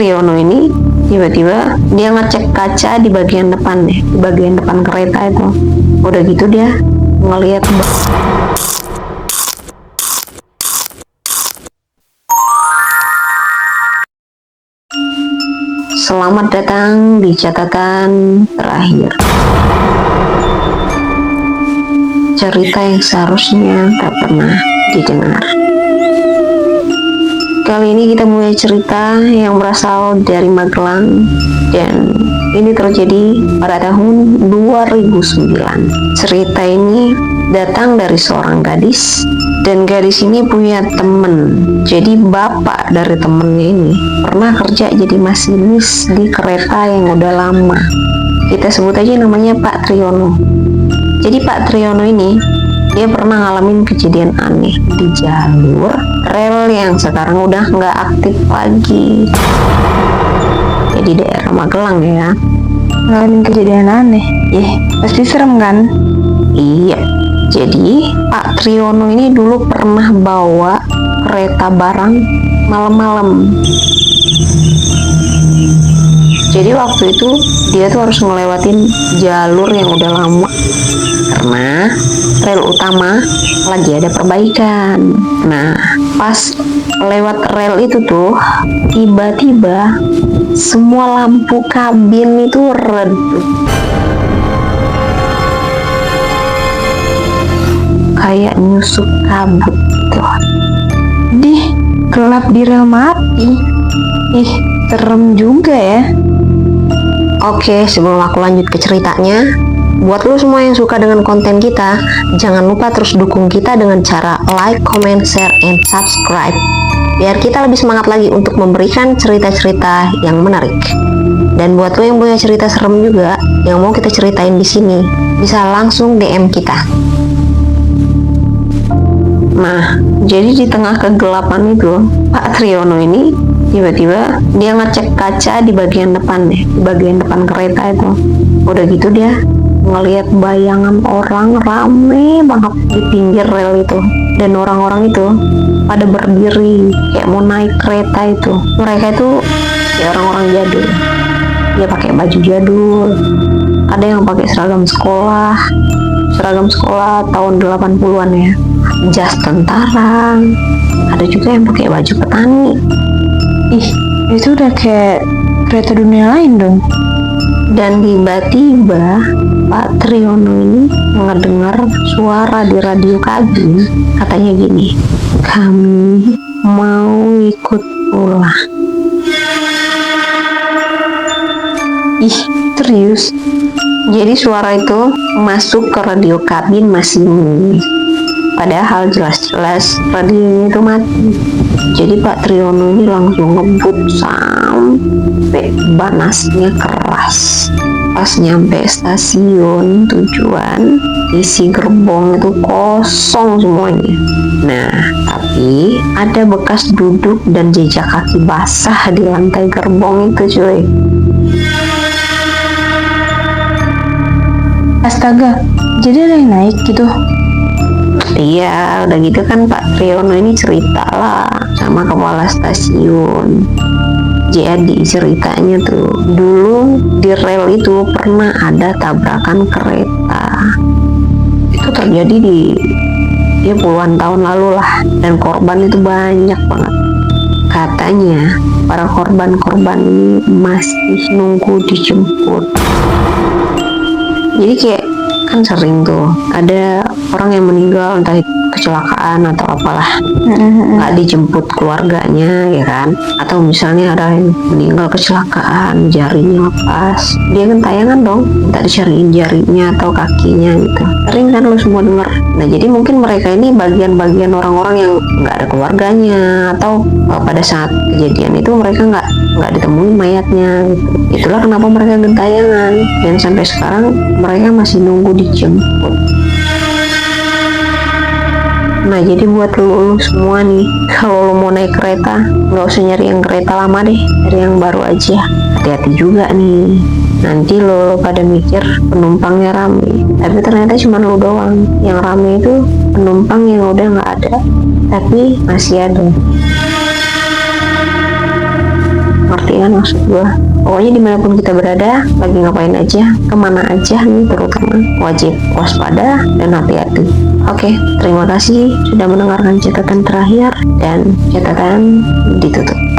Triono ini tiba-tiba dia ngecek kaca di bagian depan deh, di bagian depan kereta itu. Udah gitu dia ngelihat selamat datang di catatan terakhir. Cerita yang seharusnya tak pernah didengar. Kali ini kita mulai cerita yang berasal dari Magelang dan ini terjadi pada tahun 2009. Cerita ini datang dari seorang gadis dan gadis ini punya temen. Jadi bapak dari temennya ini pernah kerja jadi masinis di kereta yang udah lama. Kita sebut aja namanya Pak Triono. Jadi Pak Triono ini dia pernah ngalamin kejadian aneh di jalur rel yang sekarang udah nggak aktif lagi. Jadi daerah Magelang ya. Ngalamin kejadian aneh. Pasti serem kan? Iya. Jadi Pak Triono ini dulu pernah bawa kereta barang malam-malam. Jadi waktu itu dia tuh harus ngelewatin jalur yang udah lama karena rel utama lagi ada perbaikan. Nah, pas lewat rel itu tuh tiba-tiba semua lampu kabin itu redup. Kayak nyusup kabut tuh. Gelap di rel mati. Serem juga ya. Oke, sebelum aku lanjut ke ceritanya, buat lo semua yang suka dengan konten kita, jangan lupa terus dukung kita dengan cara like, comment, share, and subscribe. Biar kita lebih semangat lagi untuk memberikan cerita-cerita yang menarik. Dan buat lo yang punya cerita serem juga, yang mau kita ceritain di sini, bisa langsung DM kita. Nah, jadi di tengah kegelapan itu, Pak Triono ini tiba-tiba dia ngecek kaca di bagian depan deh, di bagian depan kereta itu. Udah gitu dia ngelihat bayangan orang rame banget di pinggir rel itu, dan orang-orang itu pada berdiri kayak mau naik kereta itu. Mereka itu ya orang-orang jadul. Dia pakai baju jadul. Ada yang pakai seragam sekolah tahun 80-an ya. Jas tentara. Ada juga yang pakai baju petani. Itu udah kayak kereta dunia lain dong. Dan tiba-tiba Pak Triono ini mendengar suara di radio kabin. Katanya gini, kami mau ikut pulang. Serius? Jadi suara itu masuk ke radio kabin masinis. Padahal jelas-jelas radionya itu mati. Jadi Pak Triono ini langsung ngebut sampai panasnya keras. Pas nyampe stasiun tujuan, isi gerbong itu kosong semuanya. Nah, tapi ada bekas duduk dan jejak kaki basah di lantai gerbong itu, cuy. Astaga, jadi ada yang naik gitu? Iya, udah gitu kan Pak Triono ini cerita lah sama kepala stasiun. Jadi ceritanya tuh, dulu di rel itu pernah ada tabrakan kereta. Itu terjadi di puluhan tahun lalu lah, dan korban itu banyak banget. Katanya para korban-korban ini masih nunggu dijemput. Jadi kayak kan sering tuh ada orang yang meninggal entah itu kecelakaan atau apalah, nggak dijemput keluarganya ya kan, atau misalnya ada yang meninggal kecelakaan jarinya lepas, dia kan tayangan dong minta dicariin jarinya atau kakinya gitu. Sering kan lo semua dengar. Nah, jadi mungkin mereka ini bagian-bagian orang-orang yang nggak ada keluarganya, atau pada saat kejadian itu mereka nggak ditemui mayatnya gitu. Itulah kenapa mereka gentayangan, dan sampai sekarang mereka masih nunggu dijemput. Nah, jadi buat lu semua nih, kalau lu mau naik kereta, nggak usah nyari yang kereta lama deh, cari yang baru aja. Hati-hati juga nih, nanti lo pada mikir penumpangnya rame, tapi ternyata cuma lo doang. Yang rame itu penumpang yang udah nggak ada, tapi masih ada. ngerti kan maksud gue? Pokoknya dimanapun kita berada, lagi ngapain aja, kemana aja nih terutama, wajib waspada dan hati-hati. Oke, terima kasih sudah mendengarkan catatan terakhir dan catatan ditutup.